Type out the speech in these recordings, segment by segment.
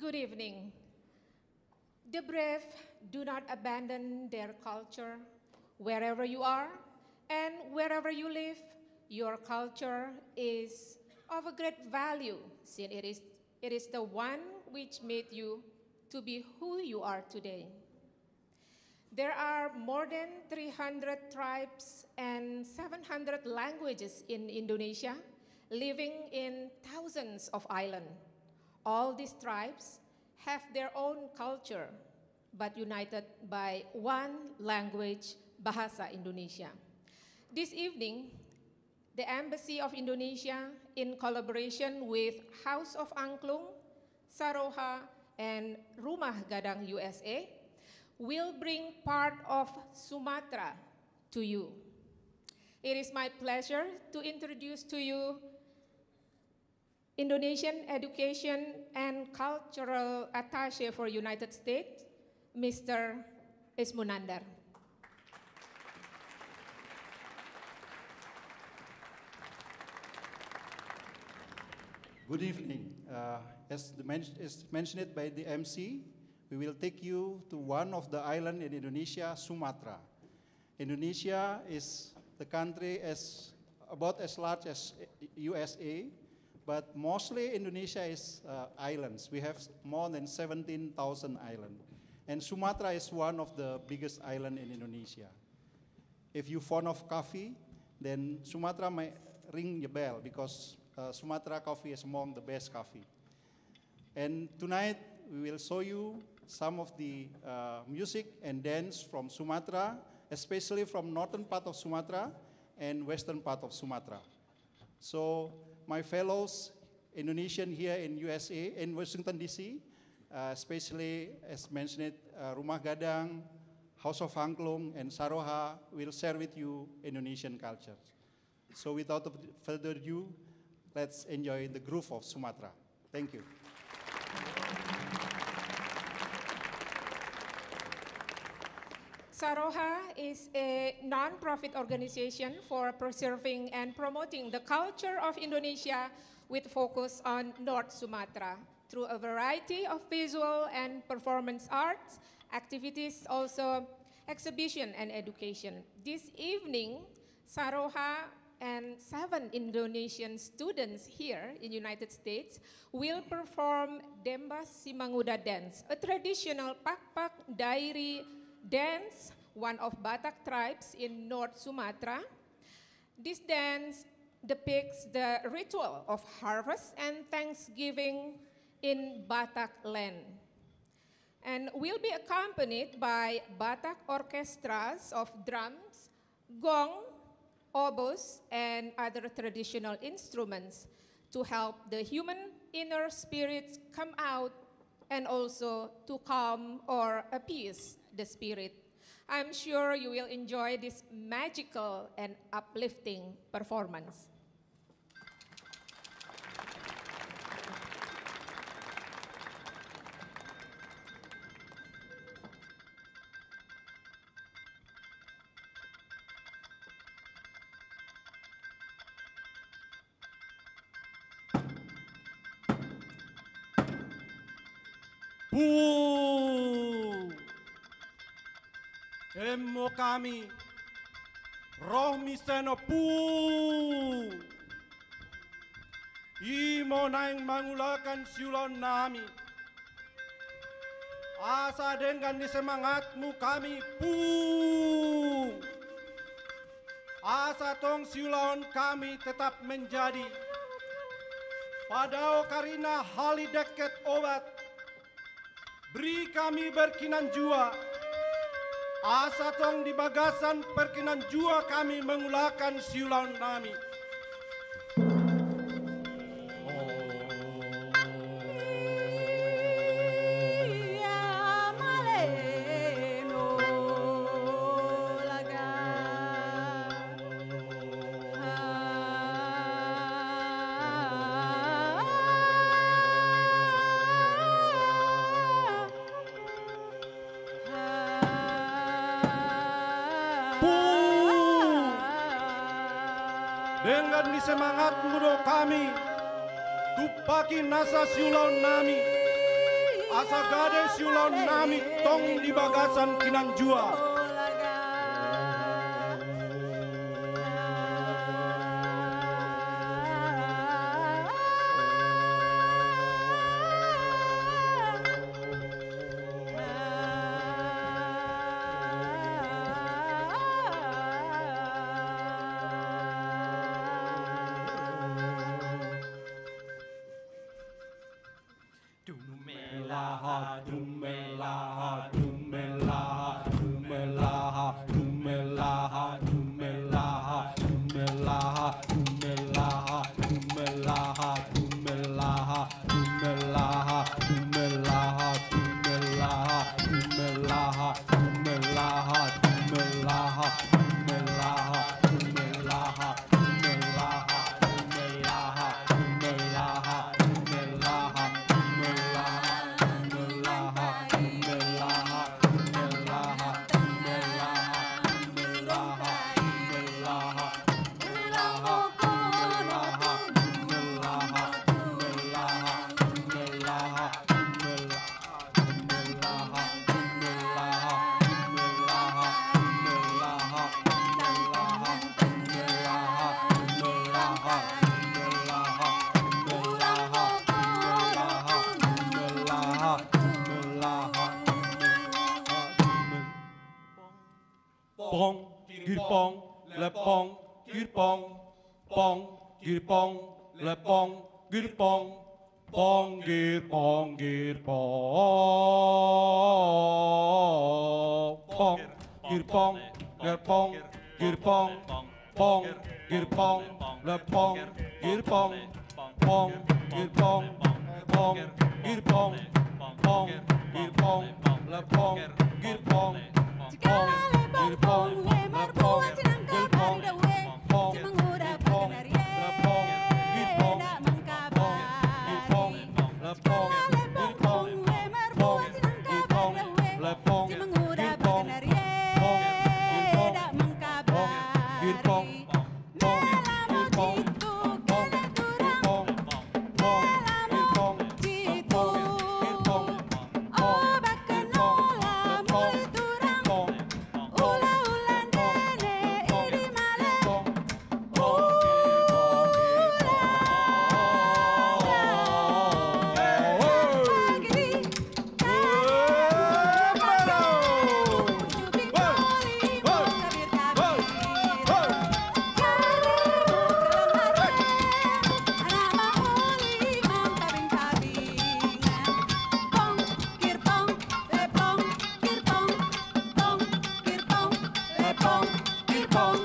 Good evening. The brave do not abandon their culture. Wherever you are and wherever you live, your culture is of a great value, since it is the one which made you to be who you are today. There are more than 300 tribes and 700 languages in Indonesia, living in thousands of islands. All these tribes have their own culture, but united by one language, Bahasa Indonesia. This evening, the Embassy of Indonesia, in collaboration with House of Angklung, Saroha, and Rumah Gadang USA, will bring part of Sumatra to you. It is my pleasure to introduce to you Indonesian Education and Cultural Attaché for United States, Mr. Ismunandar. Good evening. As mentioned by the MC, we will take you to one of the islands in Indonesia, Sumatra. Indonesia is the country about as large as USA, but mostly Indonesia is islands. We have more than 17,000 islands. And Sumatra is one of the biggest islands in Indonesia. If you're fond of coffee, then Sumatra might ring your bell because Sumatra coffee is among the best coffee. And tonight, we will show you some of the music and dance from Sumatra, especially from northern part of Sumatra and western part of Sumatra. So, my fellows Indonesian here in USA, in Washington, D.C., especially as mentioned, Rumah Gadang, House of Angklung, and Saroha will share with you Indonesian culture. So without further ado, let's enjoy the groove of Sumatra. Thank you. Saroha is a non-profit organization for preserving and promoting the culture of Indonesia with focus on North Sumatra through a variety of visual and performance arts, activities, also exhibition and education. This evening, Saroha and 7 Indonesian students here in the United States will perform Dembas Simanguda dance, a traditional Pakpak Dairi dance, one of Batak tribes in North Sumatra. This dance depicts the ritual of harvest and thanksgiving in Batak land, and will be accompanied by Batak orchestras of drums, gong, oboes, and other traditional instruments to help the human inner spirits come out and also to calm or appease the spirit. I'm sure you will enjoy this magical and uplifting performance. Emo kami, roh miseno pu, imo naing mangulakan siulon nami, asa dengan di semangatmu kami pu, asa tong siulon kami tetap menjadi, padao karina hali deket obat, beri kami berkinan jua. Asa tong di bagasan perkenan jua kami mengulakan siulan nami. Dengan di semangat mudo kami, tupaki nasa siulon nami, Asagade siulau nami tong di bagasan Kinanjua. Pong, girpong, lepong, girpong, pong, girpong, lepong, girpong, pong, girpong, girpong, pong, girpong, lepong, girpong, pong, girpong, lepong, girpong, pong, girpong, pong, girpong, pong, girpong, lepong, girpong, pong, girpong, lepong, girpong, pong, girpong, lepong, girpong, pong, girpong, lepong, girpong, pong, girpong, lepong, girpong, pong, girpong, pong, girpong, pong, girpong,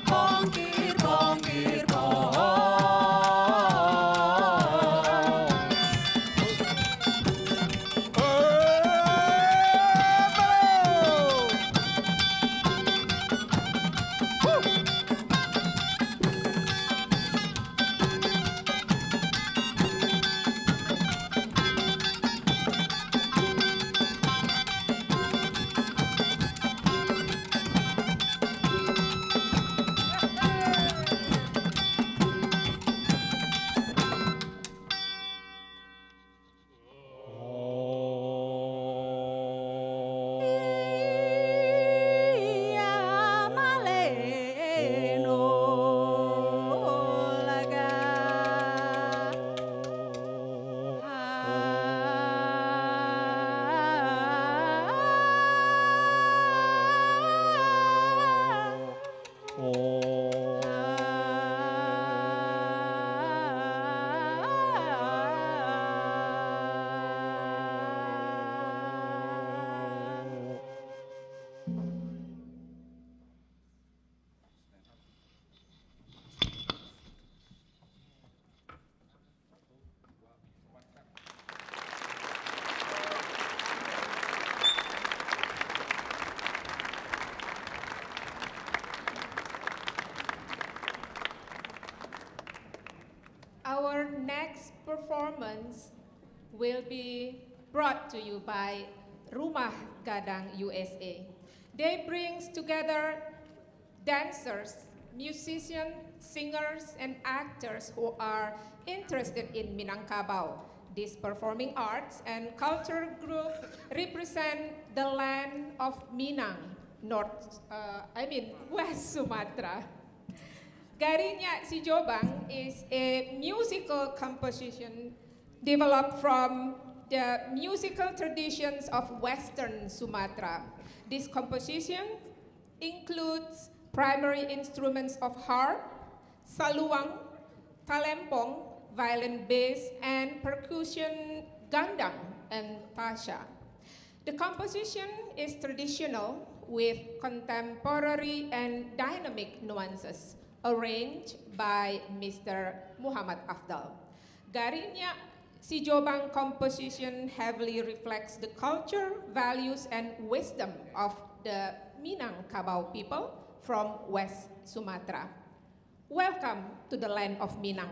pong, girpong, girpong, Our next performance will be brought to you by Rumah Gadang USA. They bring together dancers, musicians, singers, and actors who are interested in Minangkabau. This performing arts and culture group represent the land of Minang, West Sumatra. Garinyak Sijobang is a musical composition developed from the musical traditions of Western Sumatra. This composition includes primary instruments of harp, saluang, talempong, violin bass, and percussion gandang and tasha. The composition is traditional with contemporary and dynamic nuances, arranged by Mr. Muhammad Afdal. Garinyak Sijobang composition heavily reflects the culture, values, and wisdom of the Minangkabau people from West Sumatra. Welcome to the land of Minang.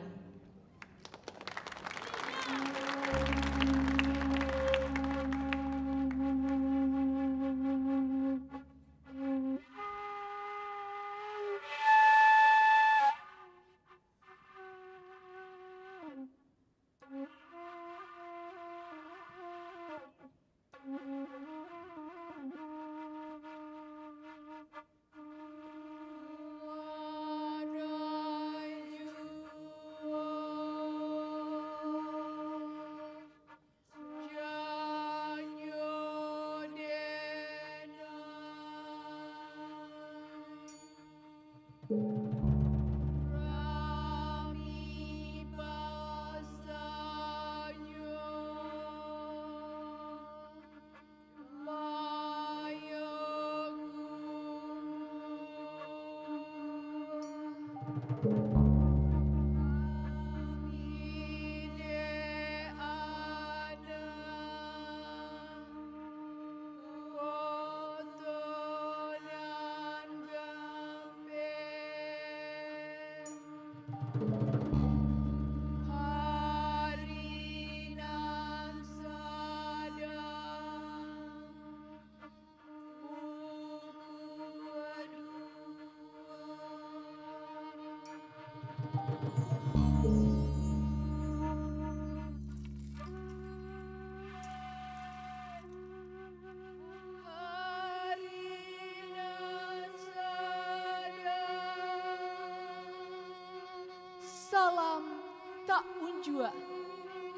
Salam tak unjua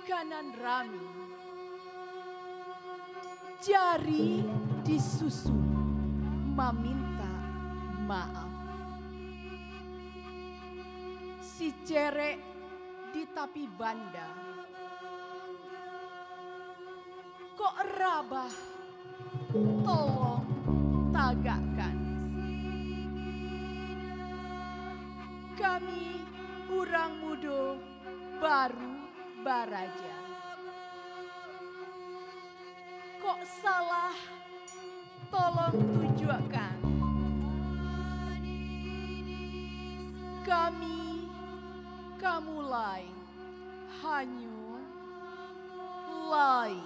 kanan rami, jari disusun meminta maaf. Si cerek di tapi banda, kok rabah tolong tagakkan. Kami urang mudo baru baraja. Kok salah tolong tunjukkan. Kami kamulai hanyu lai.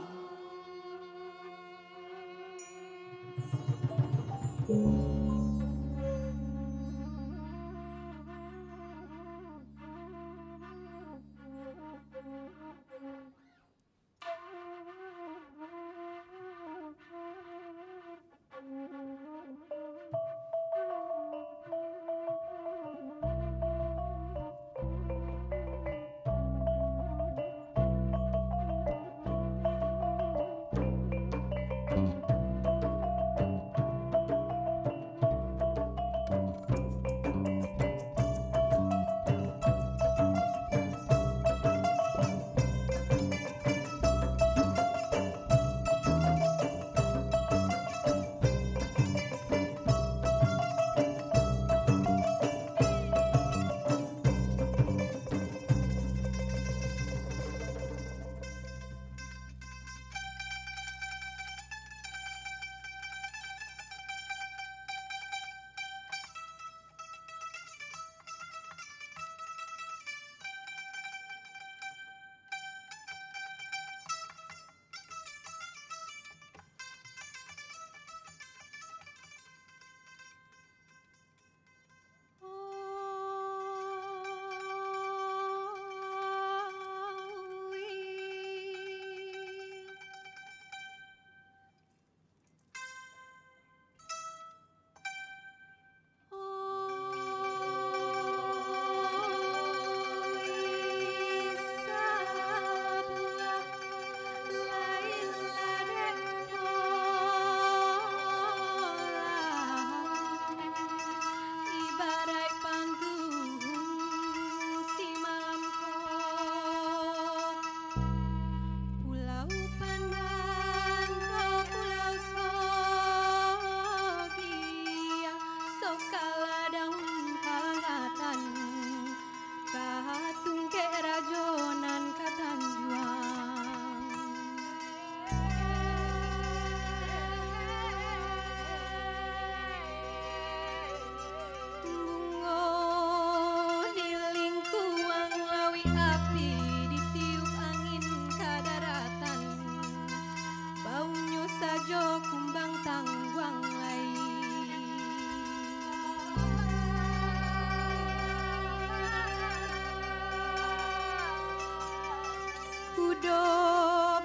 Do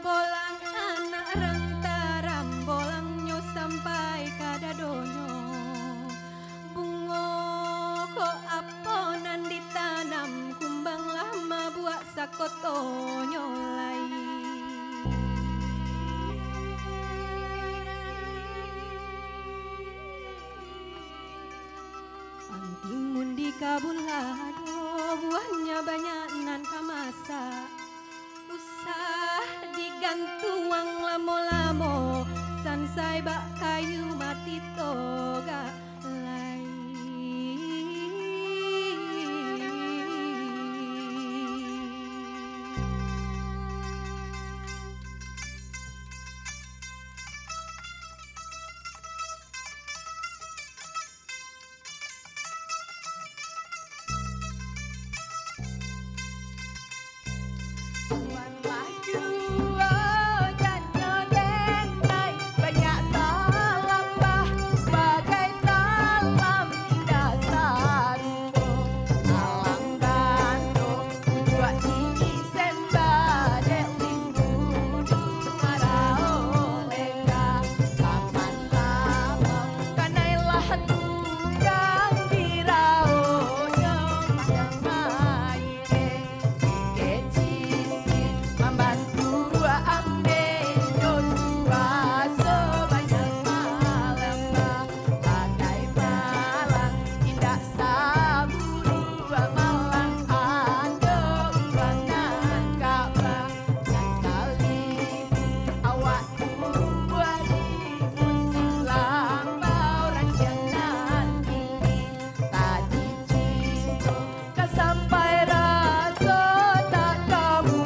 bolang anak rantaram bolang nyo sampai kada donyo bungo ko aponan ditanam kumbang lama buat sakotonyo lai antimun di kabulado buahnya banyak nan kamasa usah digantuang lamo-lamo sansai bak kayu mati toga lai Tuanlah jua dan nyodenai banyak talambah bagai talam indah sarupo alang bando tujuan ini sembade limbudi marao leka paman lama kanailah tunggang dirao nyong yang maike kecil membantu ambil Joshua sebanyak malam bagai malang indah saburu malang ada ulangan Ka'bah salibu awak buat musim lambau rancangan ini tadi cinta kan sampai rasa tak kamu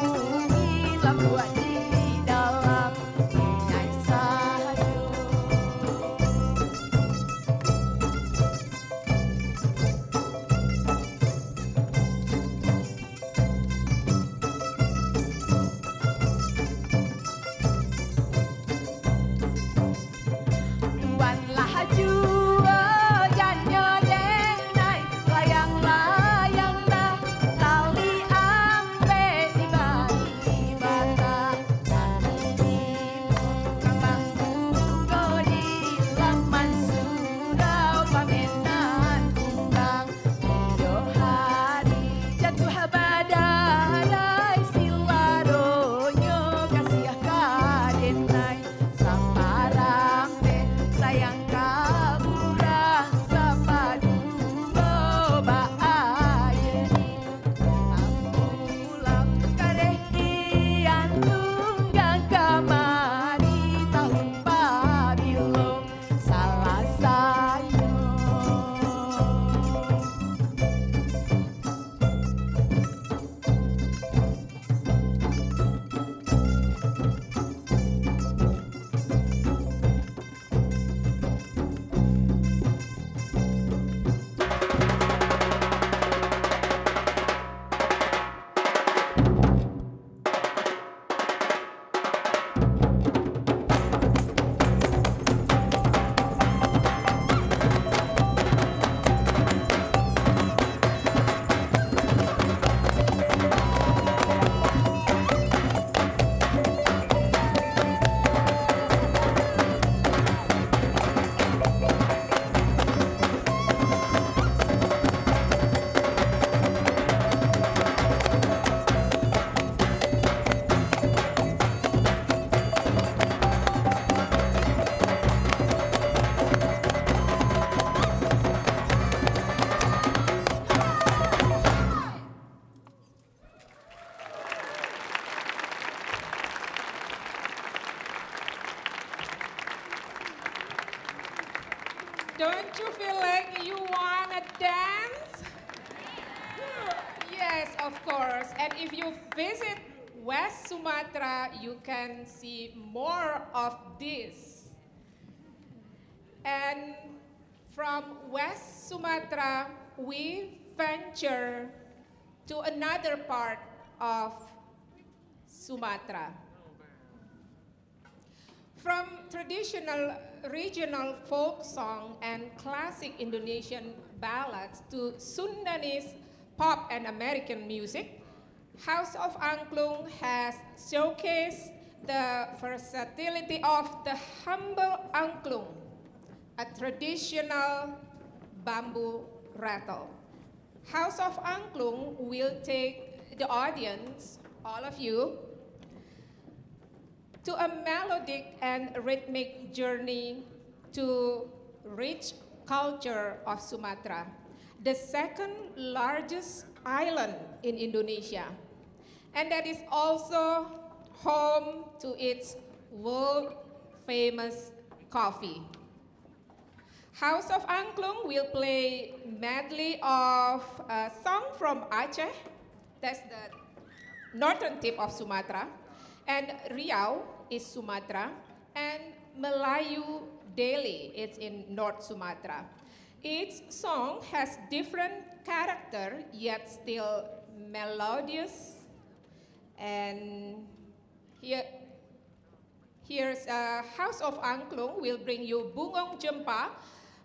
hilang buat di dalam inai sahaja Tuanlah jua dan nyodenai layang-layang dah tali ampe di balik bata kami kambang bungo di laman surau pamenan kumbang hidup hari jatuh badai silaronyo kasih kadenai saparang sayang kaburang sapadu boba ayeni ambulang karehian tunggang kamari tahun pabilo salah sayo Don't you feel like you wanna dance? Yes, of course. And if you visit West Sumatra, you can see more of this. And from West Sumatra, we venture to another part of Sumatra. From traditional regional folk song and classic Indonesian ballads to Sundanese pop and American music, House of Angklung has showcased the versatility of the humble angklung, a traditional bamboo rattle. House of Angklung will take the audience, all of you, to a melodic and rhythmic journey to rich culture of Sumatra, the second largest island in Indonesia, and that is also home to its world-famous coffee. House of Angklung will play medley of a song from Aceh, that's the northern tip of Sumatra, and Riau is Sumatra, and Melayu Deli, it's in North Sumatra. Each song has different character, yet still melodious. And here's House of Angklung will bring you Bungong Jempa,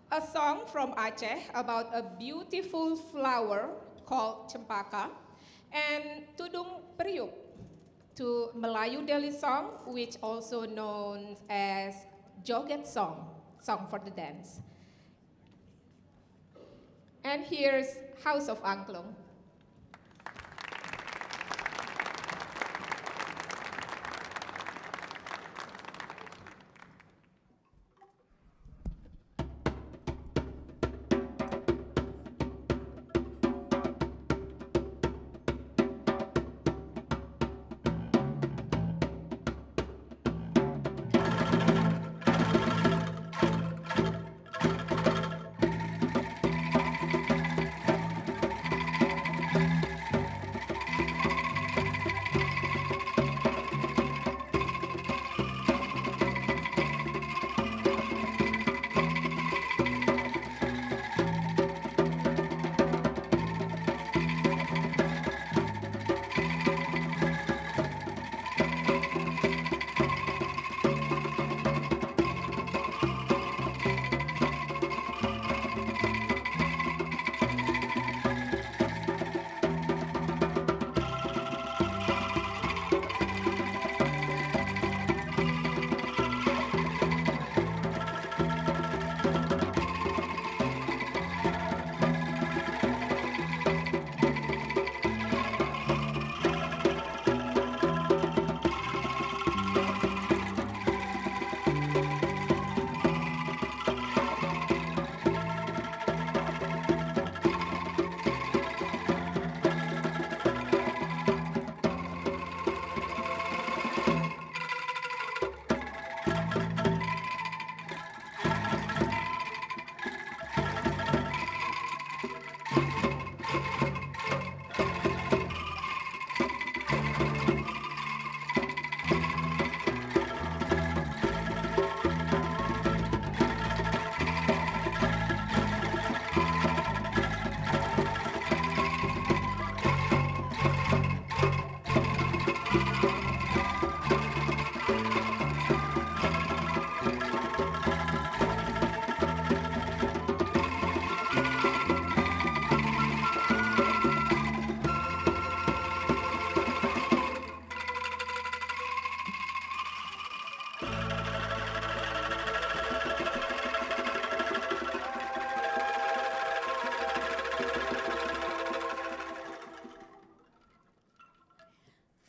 a song from Aceh about a beautiful flower called Cempaka, and Tudung Periuk, to Melayu Deli song, which also known as Joget song, song for the dance. And here's House of Angklung.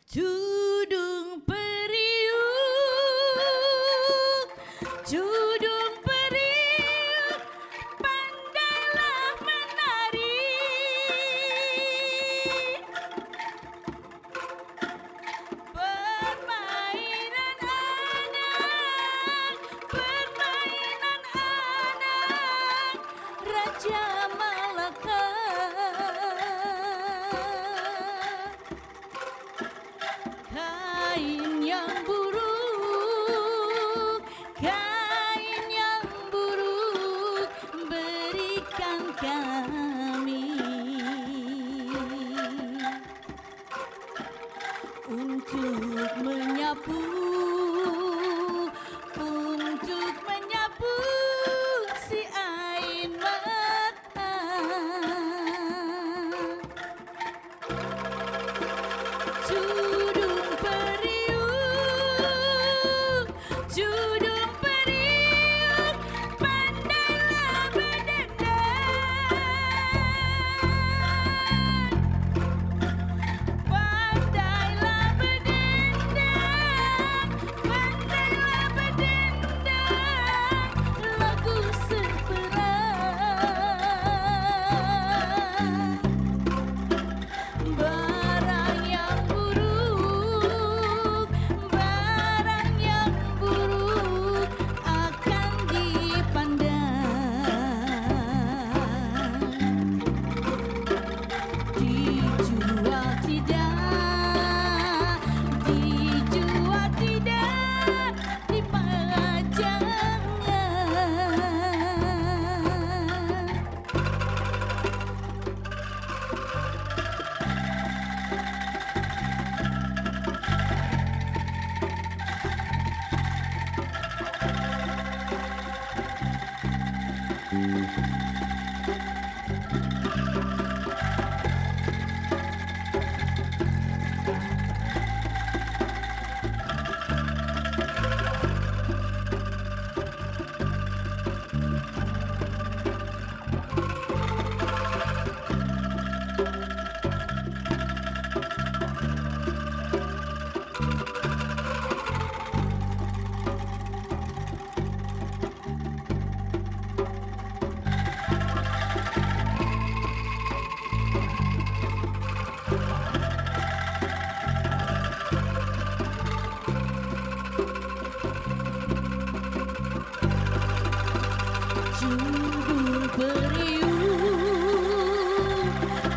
Tudung periuk, tudung periuk, pandailah menari. Permainan anak, Raja Malaka. Kain yang buruk, berikan kami untuk menyapu, si air mata.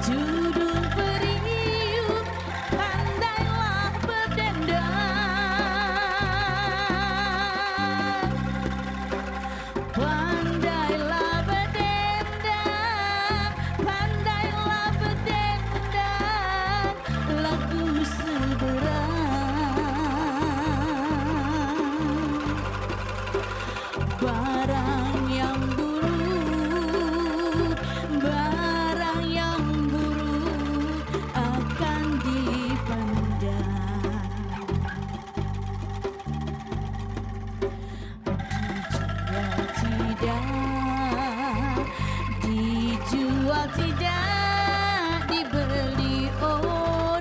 Judul periuk, pandailah berdendang. Pandailah berdendang, pandailah berdendang, lagu seberang. Barang yang buruk, barang yang buruk akan dipandang. Dijual tidak dibeli orang.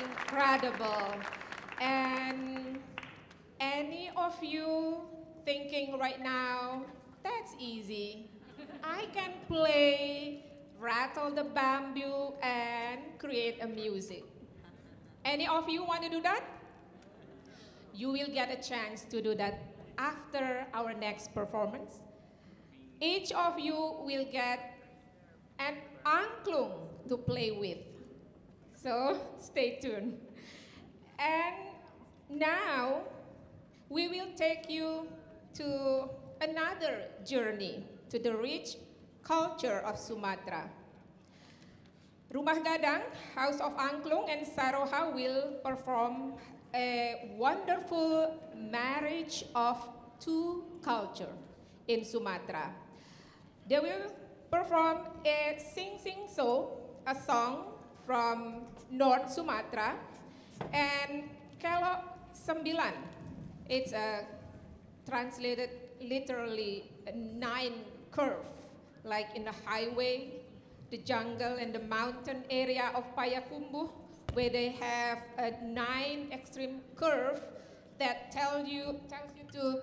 Incredible. And any of you thinking right now, that's easy. I can play, rattle the bamboo, and create a music. Any of you want to do that? You will get a chance to do that after our next performance. Each of you will get an angklung to play with. So stay tuned. And now we will take you to another journey to the rich culture of Sumatra. Rumah Gadang, House of Angklung, and Saroha will perform a wonderful marriage of two cultures in Sumatra. They will perform a sing-sing-so, a song from North Sumatra, and Kelok Sembilan. It's translated literally a 9 curve, like in the highway, the jungle, and the mountain area of Payakumbuh, where they have a 9 extreme curve that tells you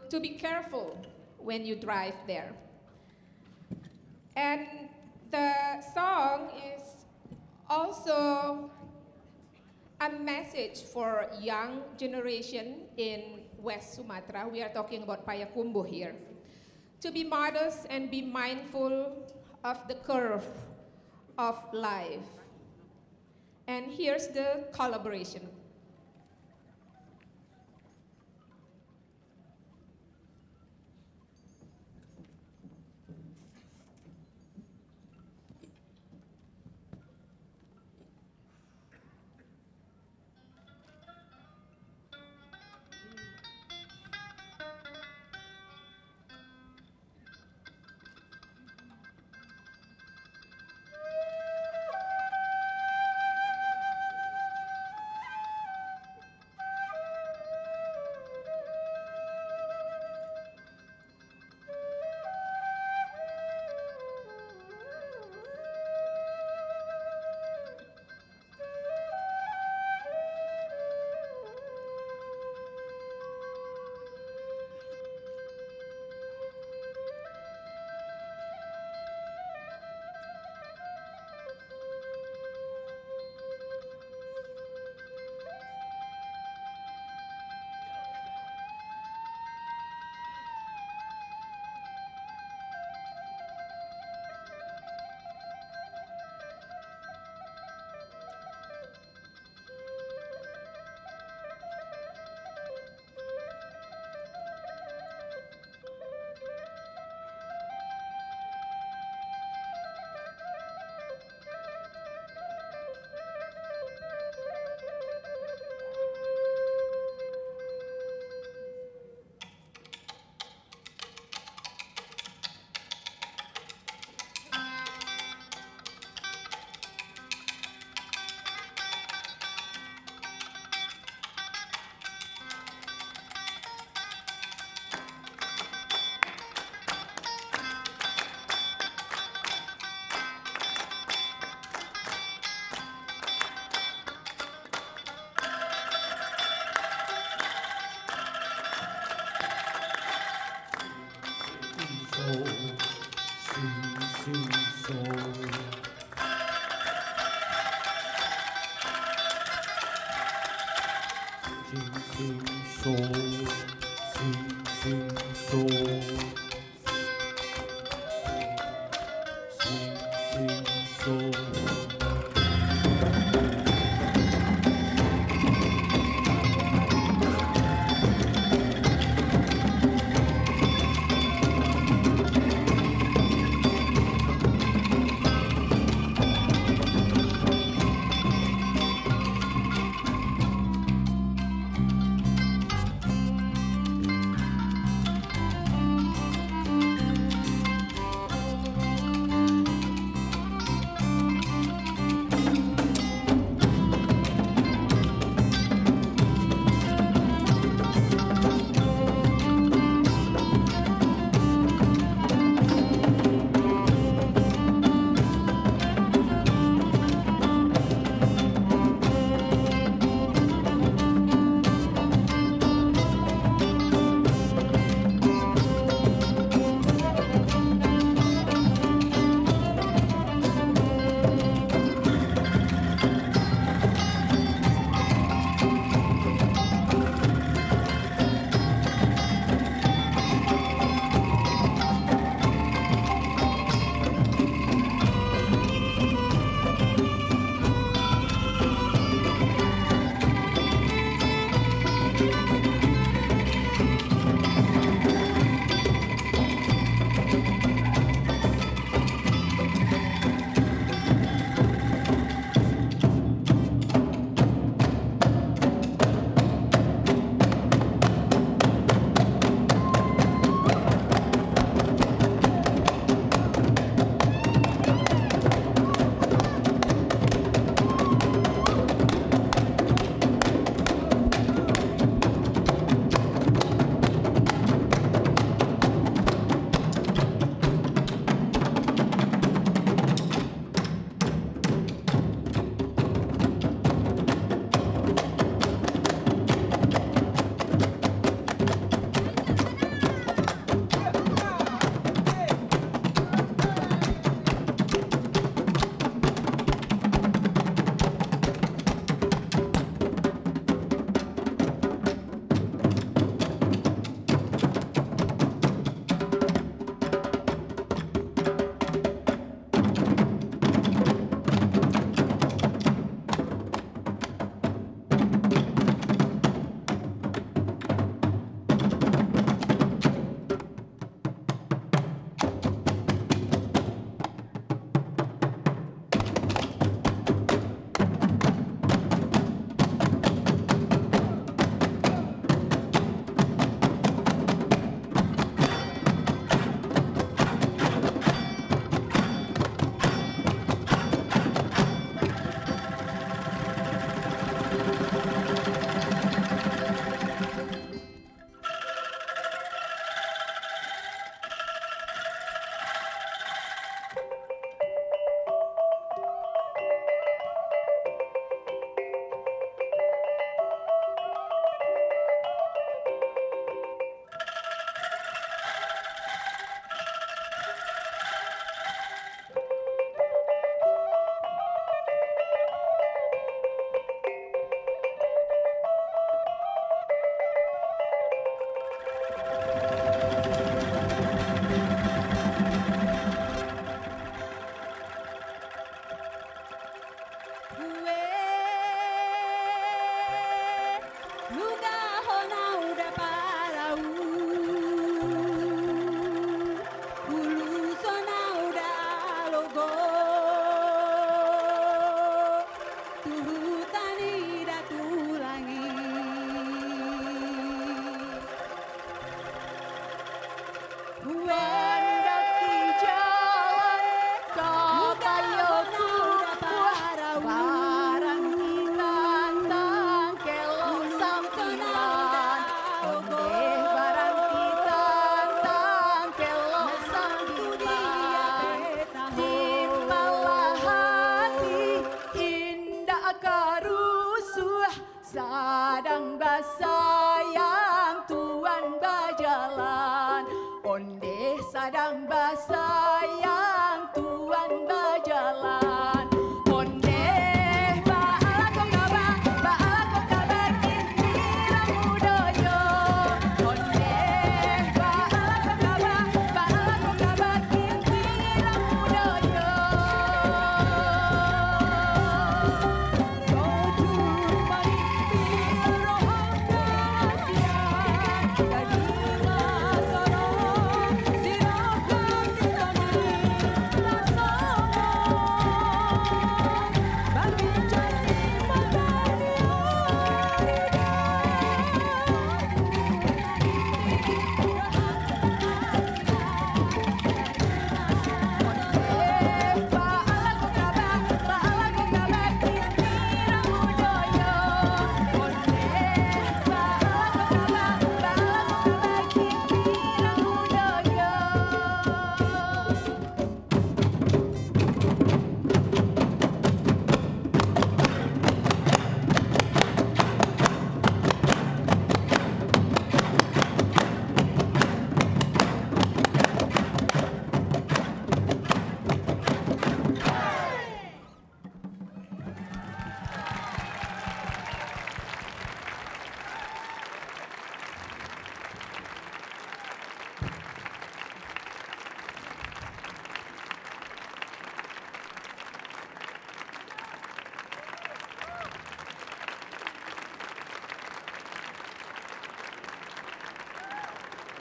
to be careful when you drive there. And The song is also a message for young generation in West Sumatra. We are talking about Payakumbuh here. To be modest and be mindful of the curve of life. And here's the collaboration.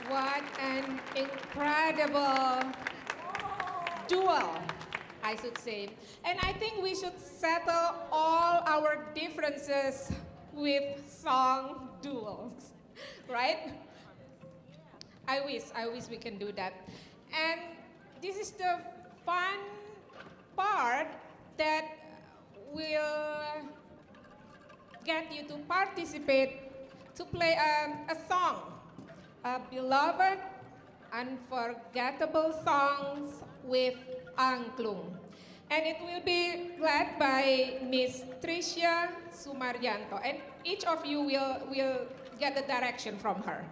What an incredible duel, I should say. And I think we should settle all our differences with song duels, right? I wish we can do that. And this is the fun part that will get you to participate to play a song, a beloved, unforgettable songs with angklung. And it will be led by Miss Tricia Sumaryanto. And each of you will get the direction from her.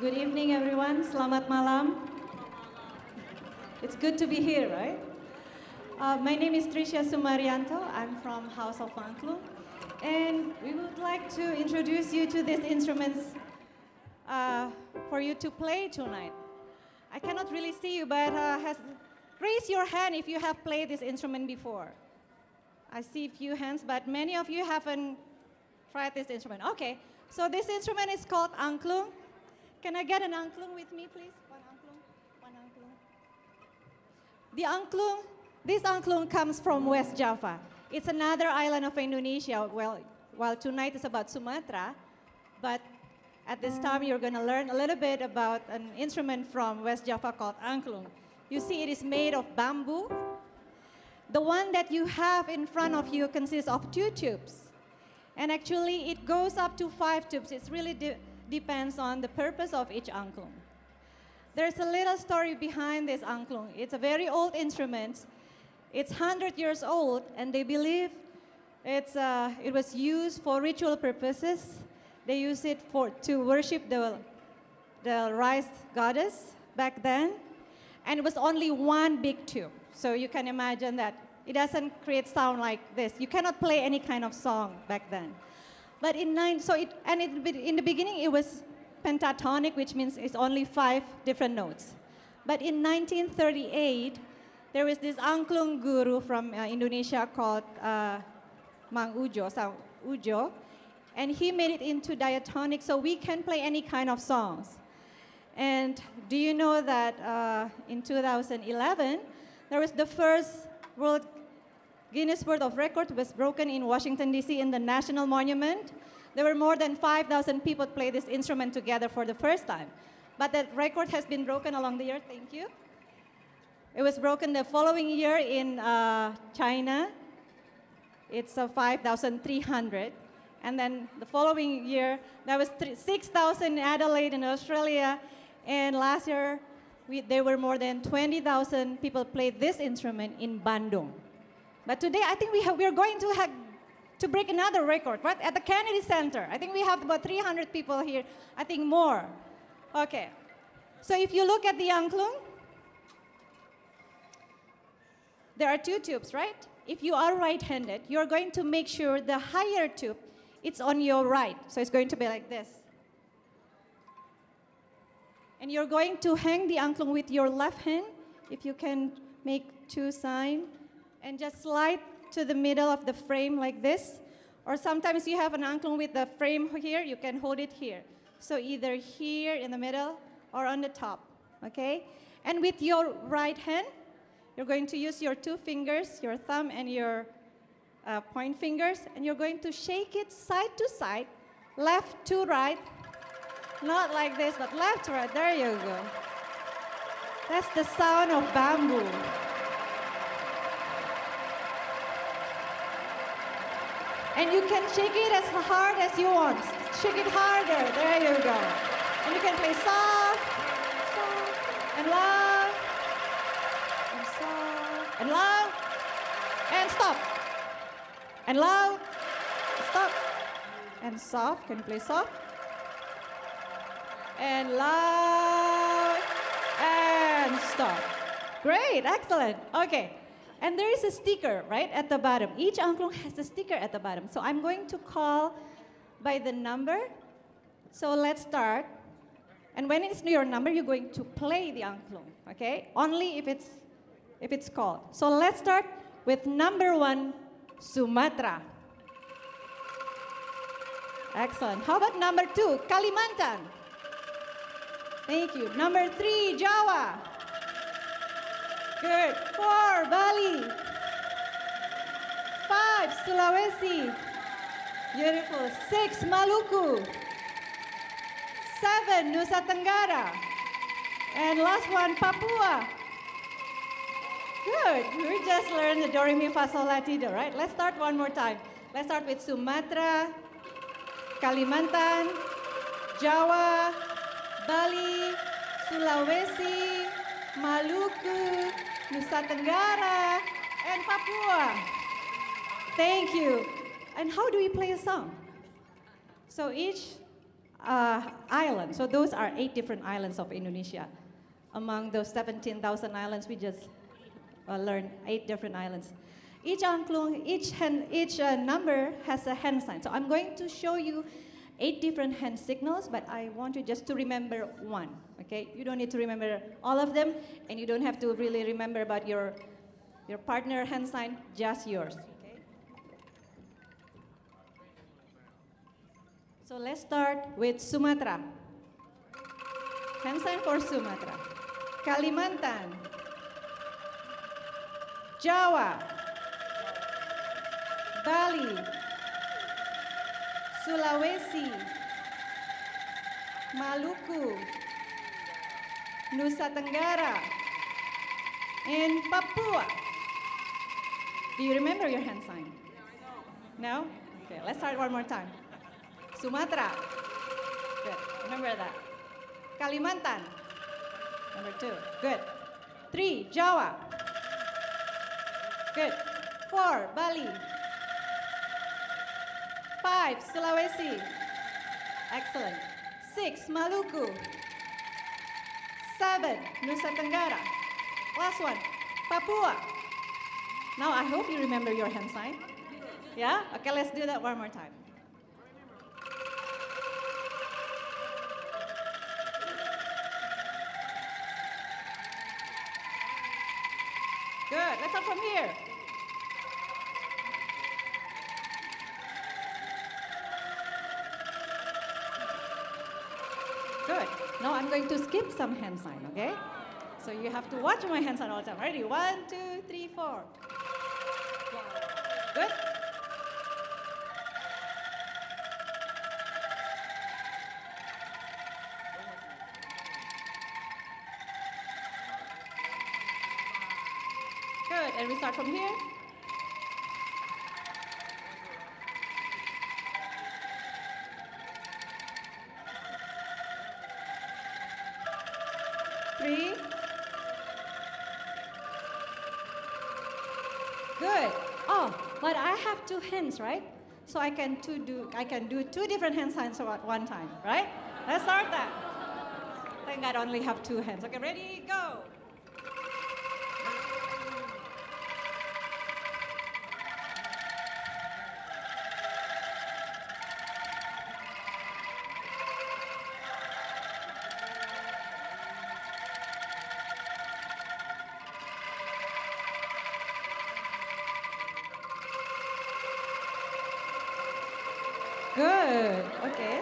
Good evening, everyone. Selamat malam. It's good to be here, right? My name is Tricia Sumaryanto. I'm from House of Angklung. And we would like to introduce you to these instruments for you to play tonight. I cannot really see you, but raise your hand if you have played this instrument before. I see a few hands, but many of you haven't tried this instrument. Okay, so this instrument is called angklung. Can I get an angklung with me, please? One angklung, one angklung. The angklung, this angklung comes from West Java. It's another island of Indonesia. Well, tonight is about Sumatra, but at this time you're going to learn a little bit about an instrument from West Java called angklung. You see it is made of bamboo. The one that you have in front of you consists of 2 tubes. And actually it goes up to 5 tubes. It's really depends on the purpose of each angklung. There's a little story behind this angklung. It's a very old instrument. It's 100 years old, and they believe it was used for ritual purposes. They used it to worship the rice goddess back then, and it was only 1 big tube. So you can imagine that it doesn't create sound like this. You cannot play any kind of song back then. But in the beginning it was pentatonic, which means it's only 5 different notes. But in 1938, there was this angklung guru from Indonesia called Mang Ujo, Ujo, and he made it into diatonic, so we can play any kind of songs. And do you know that in 2011, there was the first Guinness World of Records was broken in Washington, D.C. in the National Monument. There were more than 5,000 people play this instrument together for the first time. But that record has been broken along the year, thank you. It was broken the following year in China. It's 5,300. And then the following year, there was 6,000 in Adelaide in Australia. And last year, there were more than 20,000 people played this instrument in Bandung. But today, I think we are going to break another record, right? At the Kennedy Center. I think we have about 300 people here. I think more. Okay. So if you look at the angklung, there are 2 tubes, right? If you are right-handed, you're going to make sure the higher tube, it's on your right. So it's going to be like this. And you're going to hang the angklung with your left hand, if you can make 2 signs. And just slide to the middle of the frame like this. Or sometimes you have an angklung with the frame here, you can hold it here. So either here in the middle or on the top, okay? And with your right hand, you're going to use your 2 fingers, your thumb and your point fingers, and you're going to shake it side to side, left to right. Not like this, but left to right, there you go. That's the sound of bamboo. And you can shake it as hard as you want. Shake it harder. There you go. And you can play soft, soft, and loud, and soft, and loud, and stop. And loud, stop, and soft. Can you play soft? And loud, and stop. Great, excellent. Okay. And there is a sticker right at the bottom. Each angklung has a sticker at the bottom. So I'm going to call by the number. So let's start. And when it's your number, you're going to play the angklung, okay? Only if it's called. So let's start with number 1, Sumatra. Excellent. How about number 2, Kalimantan? Thank you. Number 3, Jawa. Good. 4, Bali. 5, Sulawesi. Beautiful. 6, Maluku. 7, Nusa Tenggara. And last one, Papua. Good. We just learned the Do, Re, Mi, Fa, Sol, La, Ti, Do, right? Let's start one more time. Let's start with Sumatra, Kalimantan, Jawa, Bali, Sulawesi, Maluku, Nusa Tenggara, and Papua. Thank you. And how do we play a song? So each island, so those are 8 different islands of Indonesia. Among those 17,000 islands, we just learned 8 different islands. Each angklung, each number has a hand sign. So I'm going to show you 8 different hand signals, but I want you just to remember one, okay? You don't need to remember all of them, and you don't have to really remember about your partner hand sign, just yours, okay? So let's start with Sumatra. Hand sign for Sumatra. Kalimantan. Jawa. Bali, Sulawesi, Maluku, Nusa Tenggara, and Papua. Do you remember your hand sign? No? Okay, let's start one more time. Sumatra. Good. Remember that. Kalimantan. Number 2. Good. 3, Jawa. Good. 4, Bali. 5, Sulawesi. Excellent. 6, Maluku. 7, Nusa Tenggara. Last one, Papua. Now I hope you remember your hand sign. Yeah? Okay, let's do that one more time. Good. Let's start from here. Good. Now I'm going to skip some hand sign, okay? So you have to watch my hand sign all the time. Ready? 1, 2, 3, 4. Good. Good. And we start from here. Three. Good. Oh, but I have 2 hands, right? So I can do 2 different hand signs at one time, right? Let's start that. Thank God I only have 2 hands. Okay, ready, go. Good. Okay.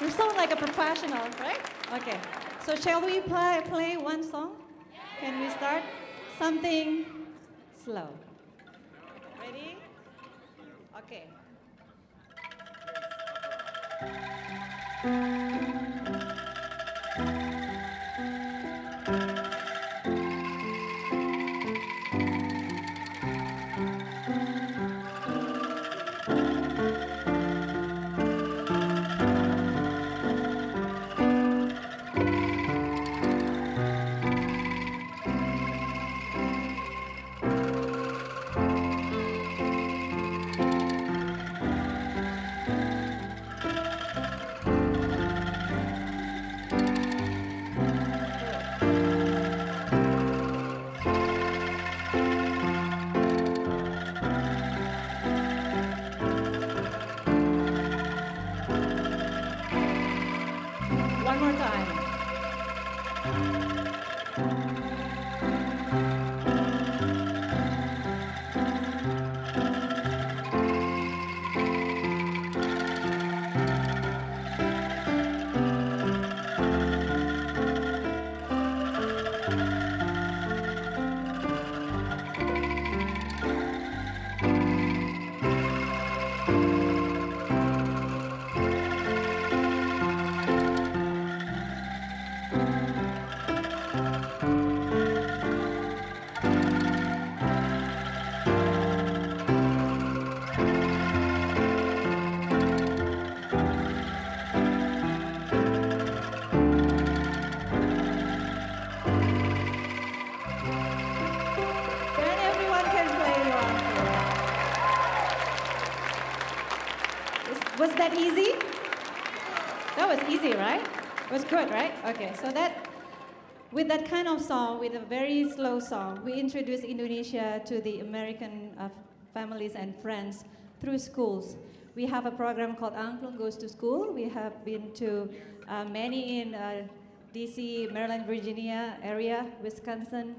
You sound like a professional, right? Okay. So shall we play one song? Can we start? Something slow. Ready? Okay. Was that easy? That was easy, right? It was good, right? Okay, so with that kind of song, with a very slow song, we introduce Indonesia to the American families and friends through schools. We have a program called Angklung Goes to School. We have been to many in DC, Maryland, Virginia area, Wisconsin,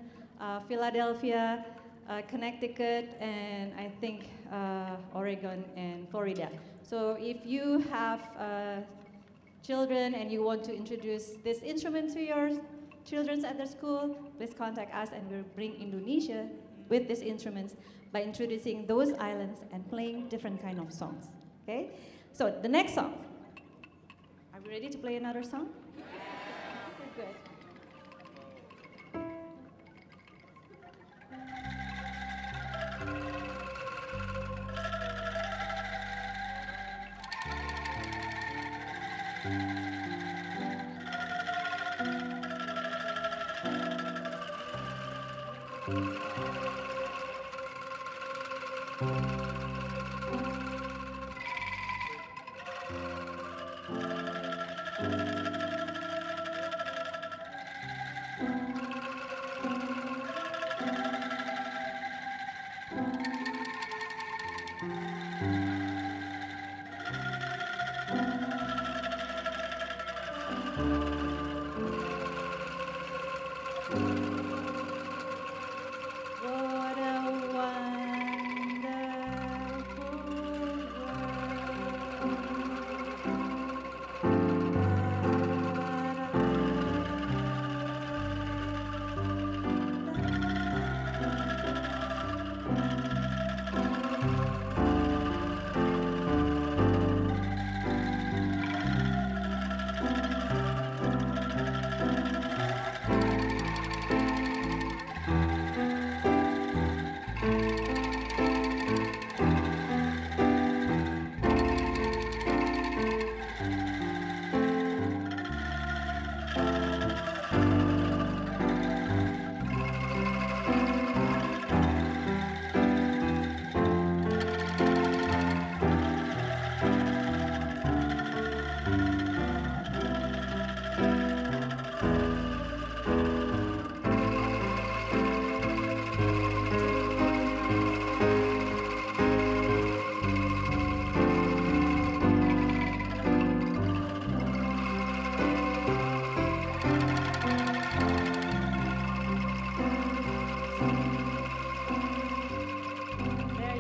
Philadelphia, Connecticut, and I think Oregon and Florida. So if you have children and you want to introduce this instrument to your children at the school, please contact us and we'll bring Indonesia with these instruments by introducing those islands and playing different kind of songs. Okay? So the next song. Are we ready to play another song? Okay, good.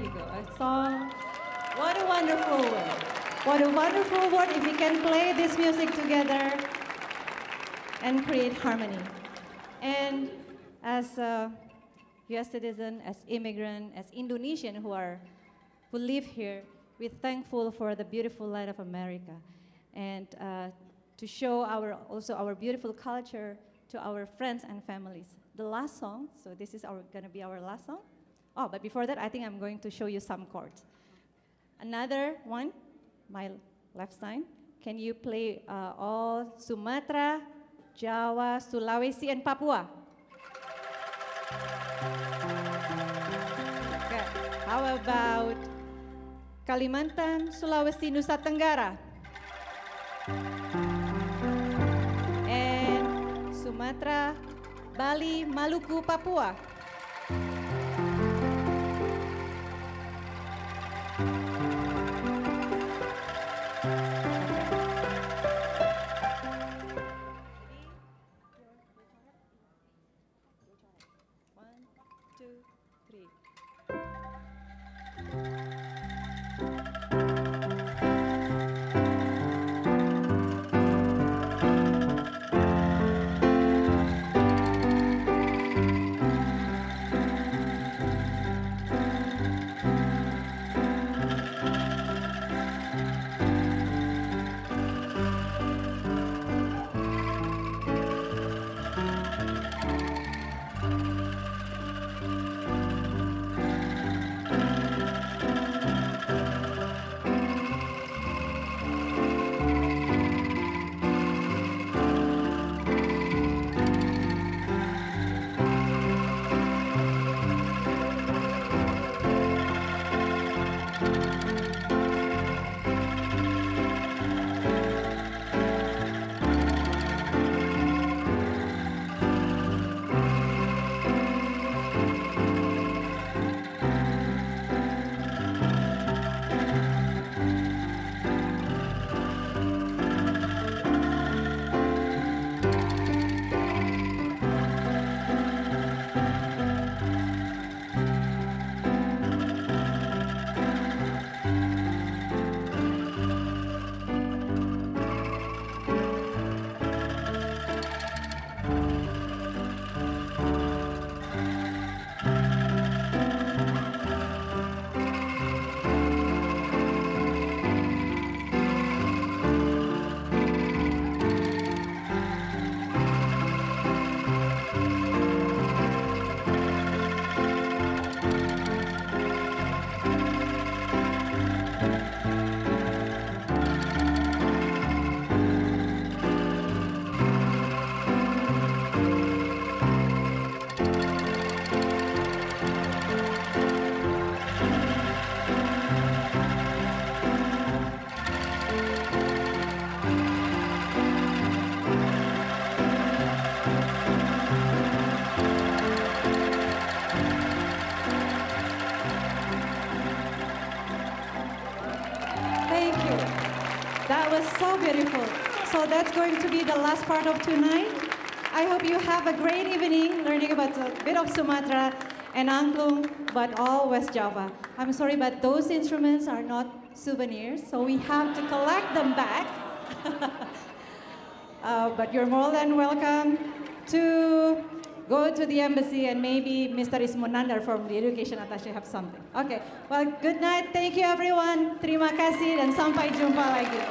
What a song. What a wonderful word. What a wonderful word if we can play this music together and create harmony. And as a US citizen, as immigrant, as Indonesian who live here, we're thankful for the beautiful land of America. And to show also our beautiful culture to our friends and families. The last song, so this is gonna be our last song. Oh, but before that, I think I'm going to show you some chords. Another one, my left side. Can you play all Sumatra, Jawa, Sulawesi, and Papua? Okay. How about Kalimantan, Sulawesi, Nusa Tenggara? And Sumatra, Bali, Maluku, Papua. was so beautiful. So that's going to be the last part of tonight. I hope you have a great evening learning about a bit of Sumatra and Angklung, but all West Java. I'm sorry, but those instruments are not souvenirs, so we have to collect them back. But you're more than welcome to go to the embassy, and maybe Mr. Ismunandar from the Education Attaché have something. Okay, well, good night. Thank you, everyone. Terima kasih dan sampai jumpa lagi.